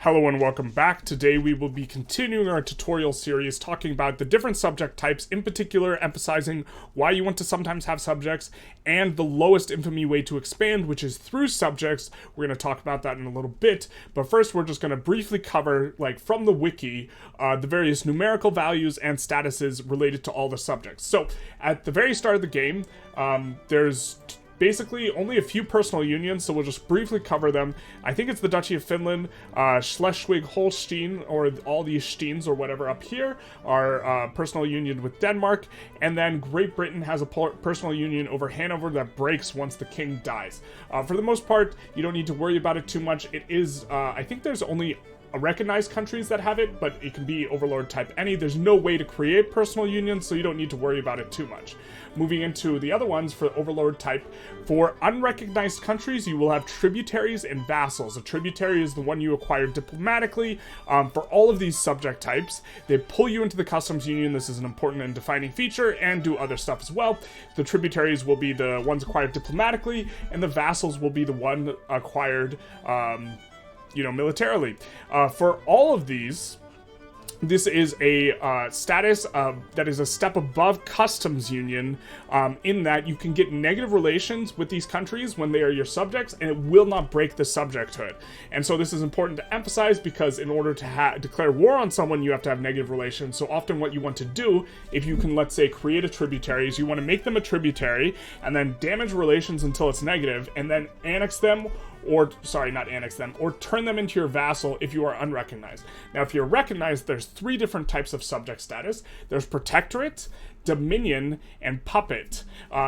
Hello and welcome back. Today we will be continuing our tutorial series talking about the different subject types, in particular emphasizing why you want to sometimes have subjects and the lowest infamy way to expand, which is through subjects. We're going to talk about that in a little bit, but first we're just going to briefly cover, from the wiki, the various numerical values and statuses related to all the subjects. So at the very start of the game, there's basically only a few personal unions, so we'll just briefly cover them. I think it's the Duchy of Finland, Schleswig-Holstein, or all these Steins or whatever up here are personal union with Denmark, and then Great Britain has a personal union over Hanover that breaks once the king dies. For the most part, you don't need to worry about it too much. It is, I think there's only recognized countries that have it, but it can be Overlord type any. There's no way to create personal unions, so you don't need to worry about it too much. Moving into the other ones for Overlord type, for unrecognized countries, you will have tributaries and vassals. A tributary is the one you acquire diplomatically. For all of these subject types, they pull you into the customs union. This is an important and defining feature, and do other stuff as well. The tributaries will be the ones acquired diplomatically, and the vassals will be the one acquired militarily. For all of these, this is a status that is a step above customs union, in that you can get negative relations with these countries when they are your subjects, and it will not break the subjecthood. And so this is important to emphasize, because in order to declare war on someone, you have to have negative relations. So often what you want to do, if you can, let's say, create a tributary, is you want to make them a tributary, and then damage relations until it's negative, and then annex them, or turn them into your vassal if you are unrecognized. Now, if you're recognized, there's three different types of subject status. There's Protectorate, Dominion, and Puppet.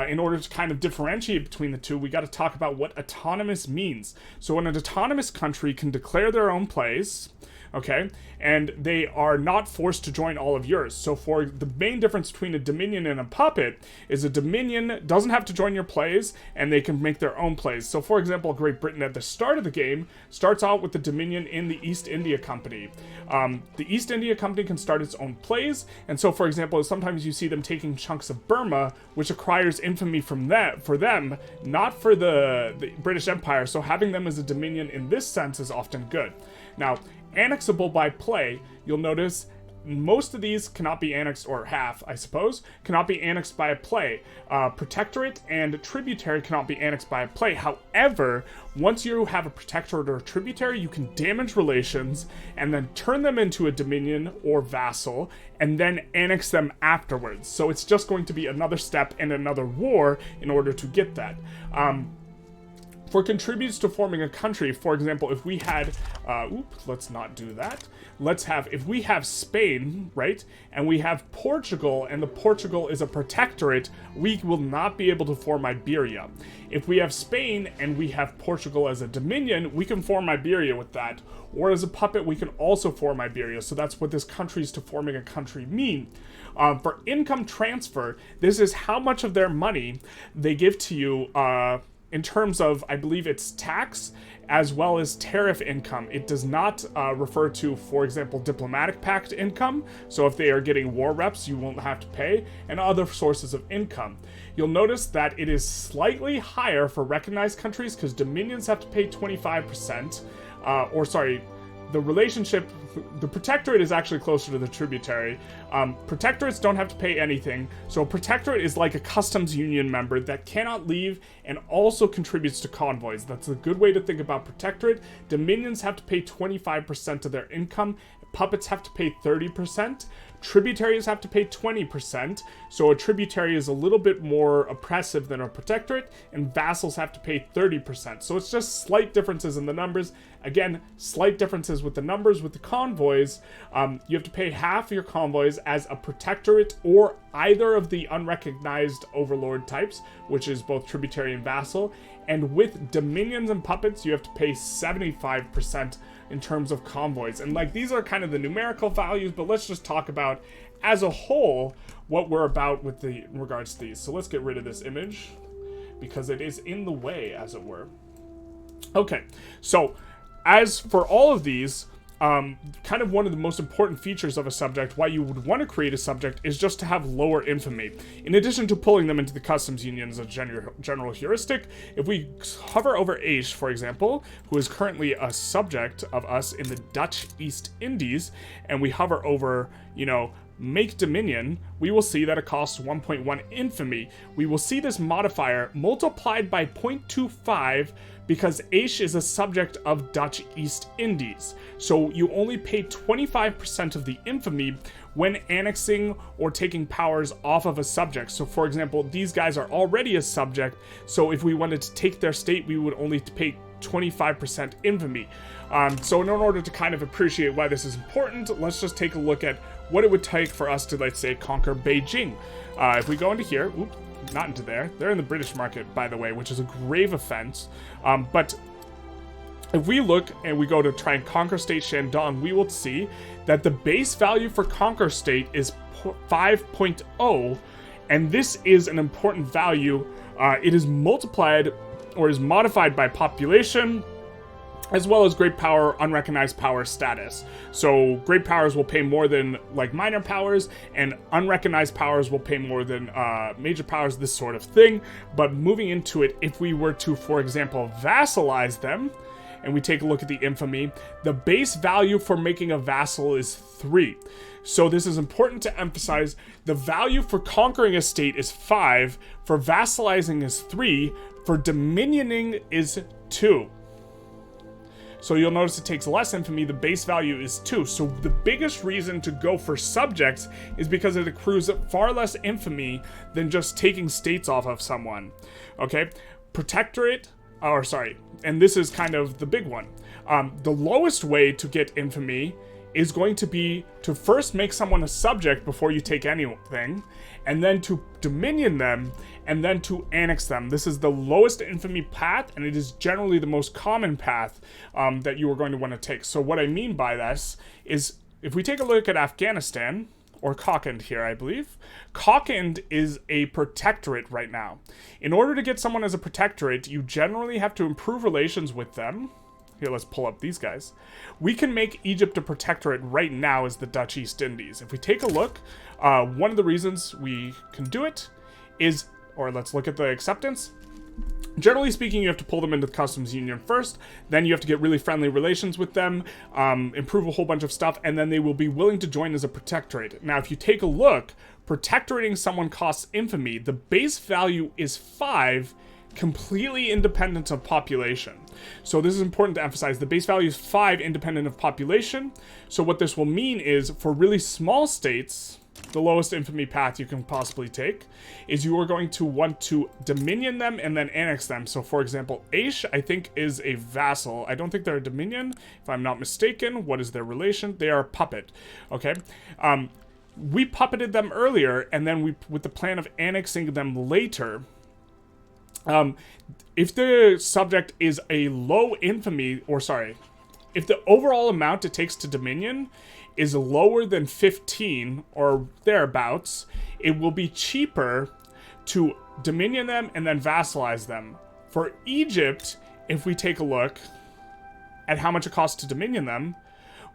In order to kind of differentiate between the two, we got to talk about what autonomous means. So an autonomous country can declare their own place, okay, and they are not forced to join all of yours. So for the main difference between a Dominion and a Puppet is a Dominion doesn't have to join your plays, and they can make their own plays. So for example, Great Britain at the start of the game starts out with the Dominion in the East India Company. The East India Company can start its own plays, and so for example, sometimes you see them taking chunks of Burma, which acquires infamy from that for them, not for the British Empire. So having them as a Dominion in this sense is often good. Now, annexable by play, you'll notice most of these cannot be annexed, or half, I suppose, cannot be annexed by a play. Protectorate and Tributary cannot be annexed by a play. However, once you have a Protectorate or a Tributary, you can damage relations and then turn them into a Dominion or Vassal, and then annex them afterwards. So it's just going to be another step and another war in order to get that. For contributes to forming a country, for example, if we had, let's not do that. If we have Spain, right, and we have Portugal, and the Portugal is a protectorate, we will not be able to form Iberia. If we have Spain and we have Portugal as a dominion, we can form Iberia with that. Or as a puppet, we can also form Iberia. So that's what this countries to forming a country mean. For income transfer, this is how much of their money they give to you, in terms of, I believe it's tax as well as tariff income. It does not refer to, for example, diplomatic pact income. So if they are getting war reps, you won't have to pay, and other sources of income. You'll notice that it is slightly higher for recognized countries, because dominions have to pay 25%, the relationship, the Protectorate is actually closer to the Tributary. Protectorates don't have to pay anything, so a Protectorate is like a customs union member that cannot leave and also contributes to convoys. That's a good way to think about Protectorate. Dominions have to pay 25% of their income. Puppets have to pay 30%. Tributaries have to pay 20%, so a tributary is a little bit more oppressive than a protectorate, and vassals have to pay 30%. So it's just slight differences in the numbers. Again, slight differences with the numbers. With the convoys, you have to pay half your convoys as a protectorate or either of the unrecognized overlord types, which is both tributary and vassal. And with dominions and puppets, you have to pay 75% in terms of convoys. And these are kind of the numerical values, but let's just talk about as a whole what we're about with in regards to these. So let's get rid of this image because it is in the way, as it were. Okay, so as for all of these, kind of one of the most important features of a subject, why you would want to create a subject, is just to have lower infamy. In addition to pulling them into the customs union as a general heuristic, if we hover over Aish, for example, who is currently a subject of us in the Dutch East Indies, and we hover over, you know, make dominion, we will see that it costs 1.1 infamy. We will see this modifier multiplied by 0.25 because Aish is a subject of Dutch East Indies. So you only pay 25% of the infamy when annexing or taking powers off of a subject. So for example, these guys are already a subject, so if we wanted to take their state, we would only pay 25% infamy. So in order to kind of appreciate why this is important, let's just take a look at what it would take for us to, let's say, conquer Beijing. If we go into here, oops, not into there. They're in the British market, by the way, which is a grave offense. But if we look and we go to try and conquer state Shandong, we will see that the base value for conquer state is 5.0, and this is an important value. It is multiplied or is modified by population, as well as great power, unrecognized power status. So great powers will pay more than like minor powers, and unrecognized powers will pay more than major powers, this sort of thing. But moving into it, if we were to, for example, vassalize them, and we take a look at the infamy, the base value for making a vassal is 3. So this is important to emphasize. The value for conquering a state is 5, for vassalizing is 3, for dominioning is 2. So you'll notice it takes less infamy, the base value is 2. So the biggest reason to go for subjects is because it accrues far less infamy than just taking states off of someone. Okay? Protectorate, or sorry, and this is kind of the big one. The lowest way to get infamy is going to be to first make someone a subject before you take anything, and then to dominion them, and then to annex them. This is the lowest infamy path, and it is generally the most common path that you are going to want to take. So what I mean by this is, if we take a look at Afghanistan, or Kokand here, I believe. Kokand is a protectorate right now. In order to get someone as a protectorate, you generally have to improve relations with them. Here, let's pull up these guys. We can make Egypt a protectorate right now as the Dutch East Indies. If we take a look, one of the reasons we can do it is, or let's look at the acceptance. Generally speaking, you have to pull them into the customs union first, then you have to get really friendly relations with them, improve a whole bunch of stuff, and then they will be willing to join as a protectorate. Now, if you take a look, protectorating someone costs infamy. The base value is 5, completely independent of population. So this is important to emphasize. The base value is 5, independent of population. So what this will mean is, for really small states, the lowest infamy path you can possibly take is you are going to want to dominion them and then annex them. So for example, Aish, I think, is a vassal. I don't think they're a dominion, if I'm not mistaken. What is their relation? They are a puppet. Okay. We puppeted them earlier, and then we, with the plan of annexing them later, if the subject is a low infamy, or sorry, if the overall amount it takes to dominion is lower than 15 or thereabouts, it will be cheaper to dominion them and then vassalize them. For Egypt, if we take a look at how much it costs to dominion them,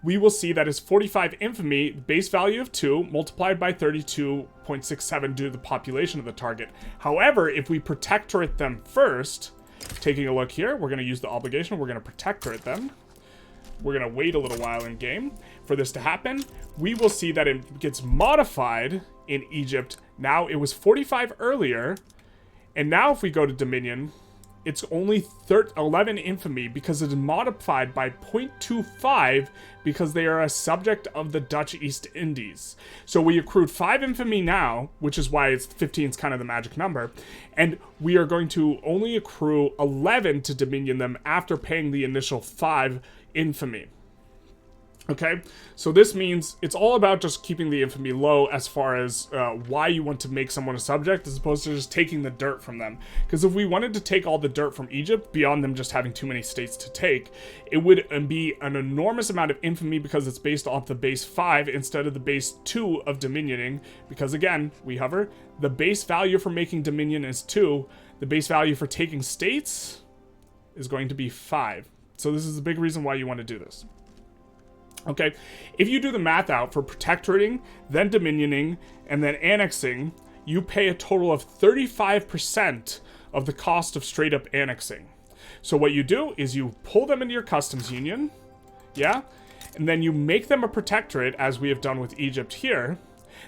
we will see that it's 45 infamy, base value of 2, multiplied by 32.67 due to the population of the target. However, if we protectorate them first, taking a look here, we're going to use the obligation, we're going to protectorate them. We're going to wait a little while in game for this to happen. We will see that it gets modified in Egypt. Now, it was 45 earlier, and now if we go to Dominion, it's only 11 infamy because it is modified by 0.25 because they are a subject of the Dutch East Indies. So we accrued 5 infamy now, which is why it's 15 is kind of the magic number, and we are going to only accrue 11 to dominion them after paying the initial 5 infamy. Okay, so this means it's all about just keeping the infamy low as far as why you want to make someone a subject as opposed to just taking the dirt from them. Because if we wanted to take all the dirt from Egypt beyond them just having too many states to take, it would be an enormous amount of infamy because it's based off the base 5 instead of the base 2 of dominioning. Because again, we hover, the base value for making dominion is 2, the base value for taking states is going to be 5. So this is a big reason why you want to do this. Okay, if you do the math out for protectorating, then dominioning, and then annexing, you pay a total of 35% of the cost of straight up annexing. So what you do is you pull them into your customs union, yeah? And then you make them a protectorate, as we have done with Egypt here.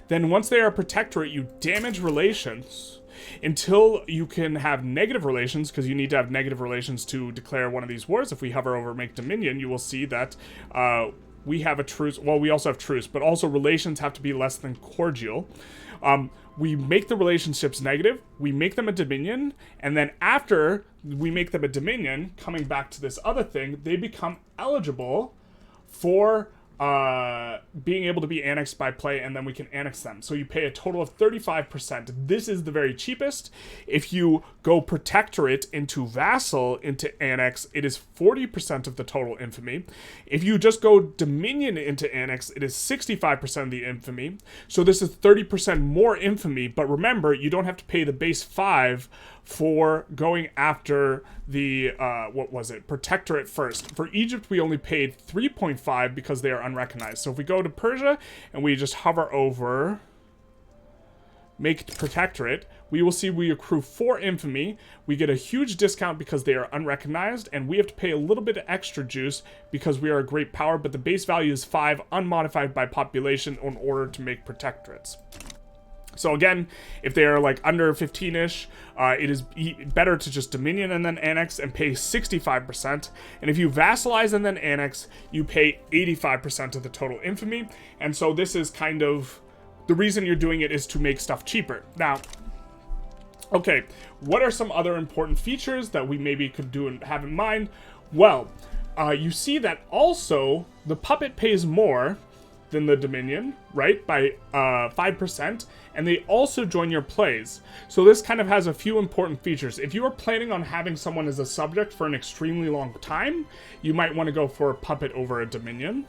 Then once they are a protectorate, you damage relations until you can have negative relations, because you need to have negative relations to declare one of these wars. If we hover over Make Dominion, you will see that we have a truce. Well, we also have truce, but also relations have to be less than cordial. We make the relationships negative, we make them a dominion, and then after we make them a dominion, coming back to this other thing, they become eligible for being able to be annexed by play, and then we can annex them. So you pay a total of 35%. This is the very cheapest. If you go protectorate into vassal into annex, it is 40% of the total infamy. If you just go dominion into annex, it is 65% of the infamy. So this is 30% more infamy, but remember, you don't have to pay the base 5 for going after the, what was it, protectorate first. For Egypt, we only paid 3.5 because they are unrecognized. So if we go to Persia and we just hover over Make Protectorate, we will see we accrue 4 infamy. We get a huge discount because they are unrecognized, and we have to pay a little bit of extra juice because we are a great power, but the base value is 5, unmodified by population, in order to make protectorates. So again, if they are like under 15-ish, it is better to just dominion and then annex and pay 65%. And if you vassalize and then annex, you pay 85% of the total infamy. And so this is kind of the reason you're doing it, is to make stuff cheaper. Now, okay, what are some other important features that we maybe could do and have in mind? Well, you see that also the puppet pays more than the dominion, right, by 5%, and they also join your plays. So this kind of has a few important features. If you are planning on having someone as a subject for an extremely long time, you might want to go for a puppet over a dominion.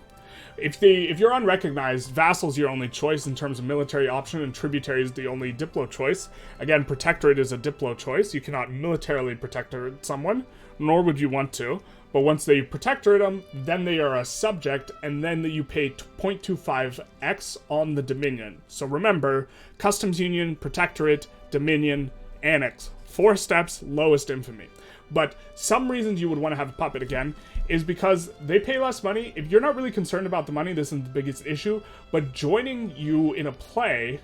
If you're unrecognized, vassal's your only choice in terms of military option, and tributary is the only diplo choice. Again, protectorate is a diplo choice. You cannot militarily protectorate someone, nor would you want to. But once they protectorate them, then they are a subject, and then you pay 0.25x on the dominion. So remember, customs union, protectorate, dominion, annex. 4 steps, lowest infamy. But some reasons you would want to have a puppet again is because they pay less money. If you're not really concerned about the money, this isn't the biggest issue. But joining you in a play,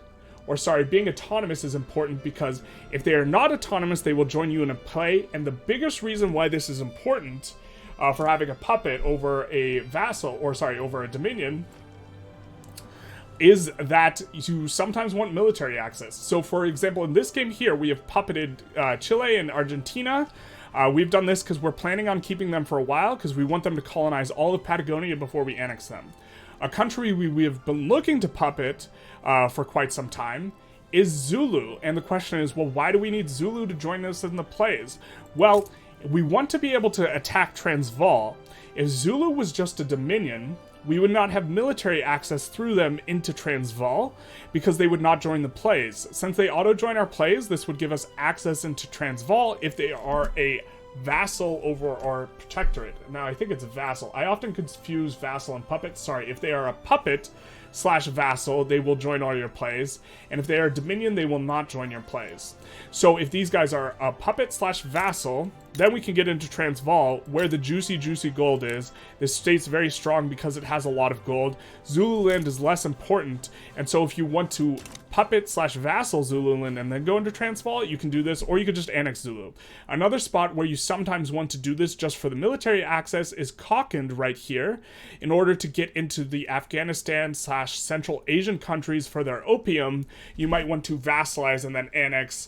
or sorry, being autonomous is important, because if they are not autonomous, they will join you in a play. And the biggest reason why this is important for having a puppet over a vassal, or sorry, over a dominion, is that you sometimes want military access. So for example, in this game here, we have puppeted Chile and Argentina. We've done this because we're planning on keeping them for a while, because we want them to colonize all of Patagonia before we annex them. A country we have been looking to puppet for quite some time is Zulu. And the question is, well, why do we need Zulu to join us in the plays? Well, we want to be able to attack Transvaal. If Zulu was just a dominion, we would not have military access through them into Transvaal, because they would not join the plays. Since they auto-join our plays, this would give us access into Transvaal if they are a vassal over our protectorate. Now, I think it's vassal. I often confuse vassal and puppet. Sorry, if they are a puppet / vassal, they will join all your plays. And if they are dominion, they will not join your plays. So if these guys are a puppet / vassal, then we can get into Transvaal, where the juicy gold is. This state's very strong because it has a lot of gold. Zululand is less important, and so if you want to puppet / vassal Zululand and then go into Transvaal, you can do this, or you could just annex Zulu. Another spot where you sometimes want to do this just for the military access is Kokand right here, in order to get into the Afghanistan / Central Asian countries for their opium. You might want to vassalize and then annex.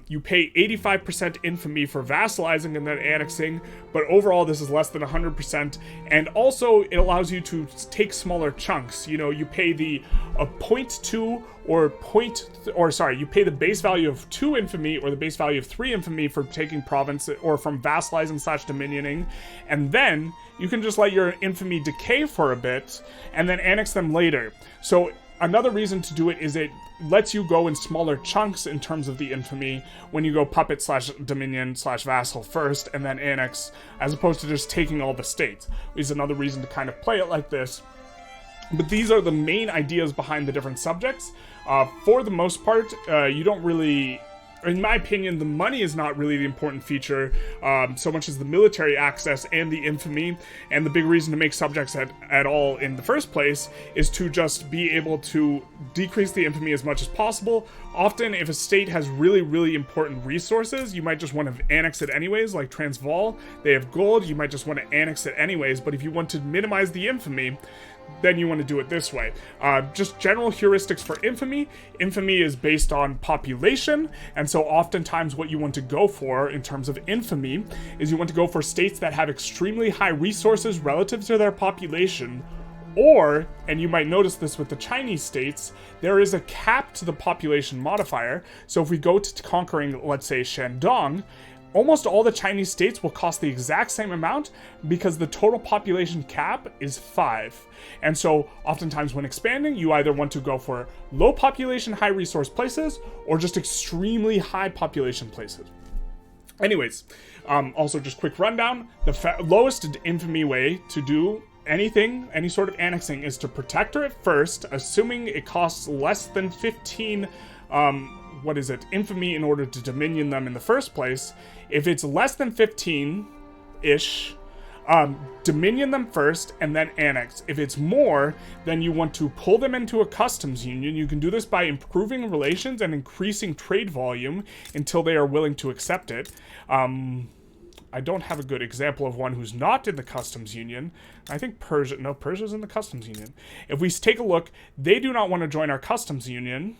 You pay 85% infamy for vassalizing and then annexing, but overall this is less than 100%, and also it allows you to take smaller chunks. You know, you pay the 0.2 you pay the base value of 2 infamy or the base value of 3 infamy for taking province, or from vassalizing / dominioning, and then you can just let your infamy decay for a bit and then annex them later. So another reason to do it is it lets you go in smaller chunks in terms of the infamy when you go puppet / dominion / vassal first and then annex, as opposed to just taking all the states. Is another reason to kind of play it like this. But these are the main ideas behind the different subjects. For the most part, you don't really... In my opinion, the money is not really the important feature, so much as the military access and the infamy. And the big reason to make subjects at all in the first place is to just be able to decrease the infamy as much as possible. Often, if a state has really, really important resources, you might just want to annex it anyways, like Transvaal. They have gold, you might just want to annex it anyways, but if you want to minimize the infamy, then you want to do it this way. Just general heuristics for infamy. Infamy is based on population, and so oftentimes what you want to go for in terms of infamy is you want to go for states that have extremely high resources relative to their population, or, and you might notice this with the Chinese states, there is a cap to the population modifier. So if we go to conquering, let's say, Shandong, almost all the Chinese states will cost the exact same amount because the total population cap is 5. And so oftentimes when expanding, you either want to go for low population, high resource places, or just extremely high population places. Anyways, also just quick rundown, the lowest infamy way to do anything, any sort of annexing, is to Protectorate first, assuming it costs less than 15 infamy in order to dominion them in the first place. If it's less than 15-ish, dominion them first and then annex. If it's more, then you want to pull them into a customs union. You can do this by improving relations and increasing trade volume until they are willing to accept it. I don't have a good example of one who's not in the customs union. I think Persia's in the customs union. If we take a look, they do not want to join our customs union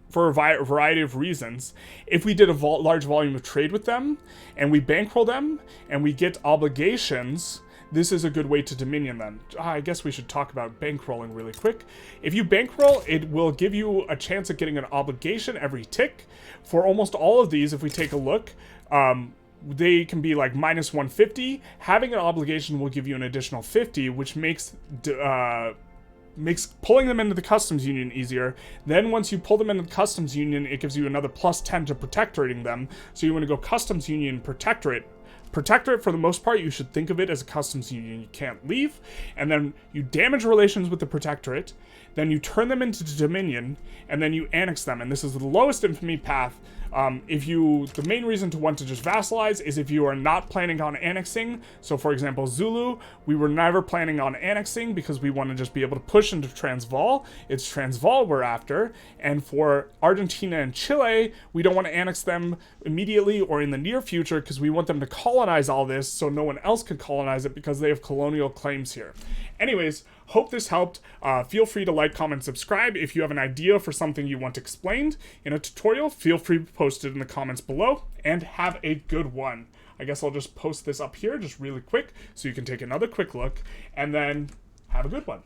for a variety of reasons. If we did a large volume of trade with them, and we bankroll them, and we get obligations, this is a good way to dominion them. I guess we should talk about bankrolling really quick. If you bankroll, it will give you a chance at getting an obligation every tick. For almost all of these, if we take a look, they can be like minus 150. Having an obligation will give you an additional 50, which makes pulling them into the customs union easier. Then once you pull them into the customs union, it gives you another plus 10 to protectorating them. So you want to go customs union, protectorate. Protectorate, for the most part, you should think of it as a customs union you can't leave. And then you damage relations with the protectorate. Then you turn them into dominion, and then you annex them. And this is the lowest infamy path. The main reason to want to just vassalize is if you are not planning on annexing. So for example, Zulu, we were never planning on annexing because we want to just be able to push into Transvaal. It's Transvaal we're after. And for Argentina and Chile, we don't want to annex them immediately or in the near future because we want them to colonize all this so no one else can colonize it because they have colonial claims here. Anyways, hope this helped. Feel free to like, comment, subscribe. If you have an idea for something you want explained in a tutorial, feel free to post it in the comments below, and have a good one. I guess I'll just post this up here just really quick so you can take another quick look, and then have a good one.